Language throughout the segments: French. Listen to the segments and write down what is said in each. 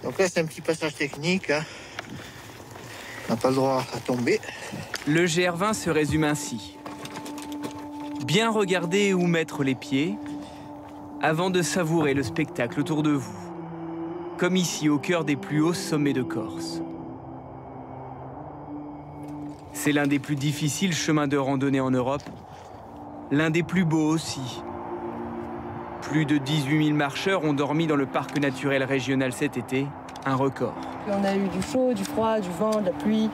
Donc là, c'est un petit passage technique. Hein. On n'a pas le droit à tomber. Le GR20 se résume ainsi. Bien regarder où mettre les pieds avant de savourer le spectacle autour de vous, comme ici au cœur des plus hauts sommets de Corse. C'est l'un des plus difficiles chemins de randonnée en Europe, l'un des plus beaux aussi. Plus de 18 000 marcheurs ont dormi dans le parc naturel régional cet été, un record. On a eu du chaud, du froid, du vent, de la pluie,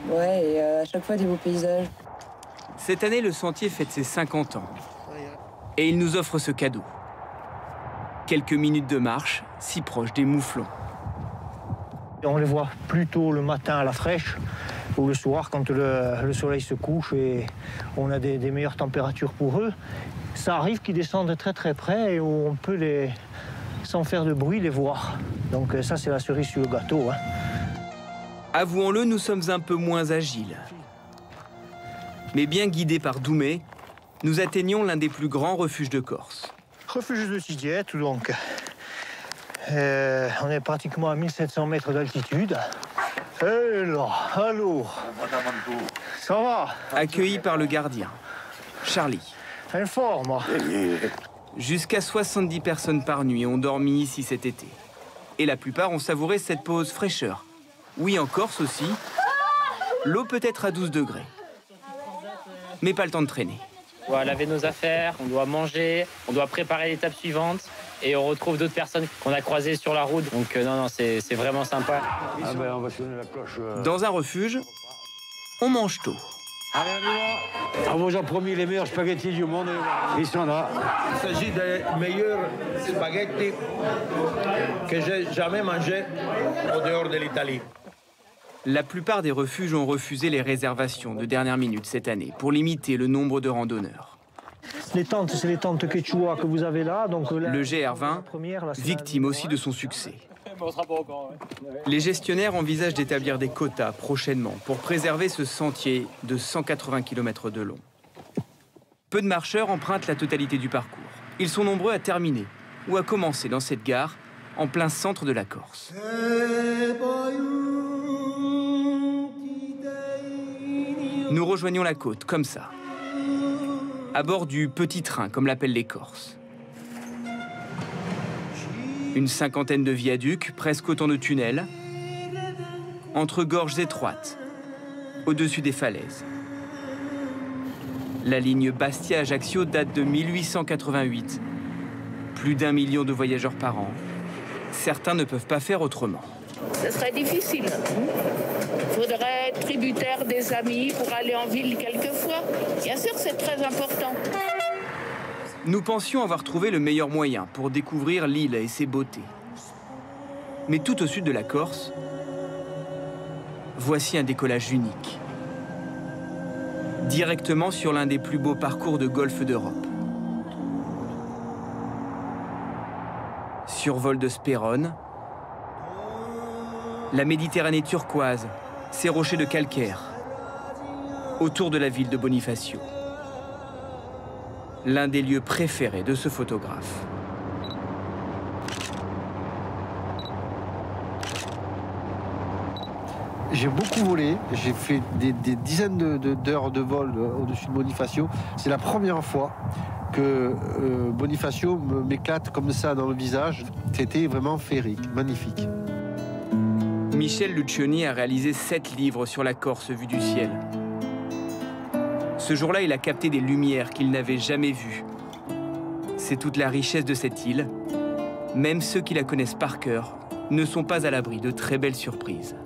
ouais, et à chaque fois des beaux paysages. Cette année, le sentier fête ses 50 ans. Et il nous offre ce cadeau. Quelques minutes de marche, si proche des mouflons. On les voit plutôt le matin à la fraîche ou le soir quand le soleil se couche et on a des meilleures températures pour eux. Ça arrive qu'ils descendent très très près et où on peut, sans faire de bruit, les voir. Donc ça, c'est la cerise sur le gâteau. Hein. Avouons-le, nous sommes un peu moins agiles. Mais bien guidés par Doumé, nous atteignons l'un des plus grands refuges de Corse. Refuge de Sidiette, donc. On est pratiquement à 1700 mètres d'altitude. Et là, allô. Ça va? Accueillis par le gardien, Charlie. Informe. Jusqu'à 70 personnes par nuit ont dormi ici cet été. Et la plupart ont savouré cette pause fraîcheur. Oui, en Corse aussi, l'eau peut être à 12 degrés. Mais pas le temps de traîner. On doit laver nos affaires, on doit manger, on doit préparer l'étape suivante. Et on retrouve d'autres personnes qu'on a croisées sur la route. Donc non, c'est vraiment sympa. Ah ben, on va sonner la cloche. Dans un refuge, on mange tôt. Allez, on y va. On vous a promis les meilleurs spaghettis du monde. Ils sont là. Il s'agit des meilleurs spaghettis que j'ai jamais mangés au dehors de l'Italie. La plupart des refuges ont refusé les réservations de dernière minute cette année pour limiter le nombre de randonneurs. Les tentes, c'est les tentes quechua que vous avez là. Donc là, le GR20, victime aussi de son succès. Les gestionnaires envisagent d'établir des quotas prochainement pour préserver ce sentier de 180 km de long. Peu de marcheurs empruntent la totalité du parcours. Ils sont nombreux à terminer ou à commencer dans cette gare en plein centre de la Corse. Nous rejoignons la côte, comme ça, à bord du petit train, comme l'appellent les Corses. Une cinquantaine de viaducs, presque autant de tunnels, entre gorges étroites, au-dessus des falaises. La ligne Bastia-Ajaccio date de 1888. Plus d'1 million de voyageurs par an. Certains ne peuvent pas faire autrement. Ce serait difficile. Il faudrait être tributaire des amis pour aller en ville quelquefois. Bien sûr, c'est très important. Nous pensions avoir trouvé le meilleur moyen pour découvrir l'île et ses beautés. Mais tout au sud de la Corse, voici un décollage unique. Directement sur l'un des plus beaux parcours de golfe d'Europe. Survol de Spérone, la Méditerranée turquoise, ses rochers de calcaire, autour de la ville de Bonifacio. L'un des lieux préférés de ce photographe. J'ai beaucoup volé, j'ai fait des dizaines d'heures de vol au-dessus de Bonifacio. C'est la première fois que Bonifacio m'éclate comme ça dans le visage. C'était vraiment féerique, magnifique. Michel Lucioni a réalisé 7 livres sur la Corse vue du ciel. Ce jour-là, il a capté des lumières qu'il n'avait jamais vues. C'est toute la richesse de cette île. Même ceux qui la connaissent par cœur ne sont pas à l'abri de très belles surprises.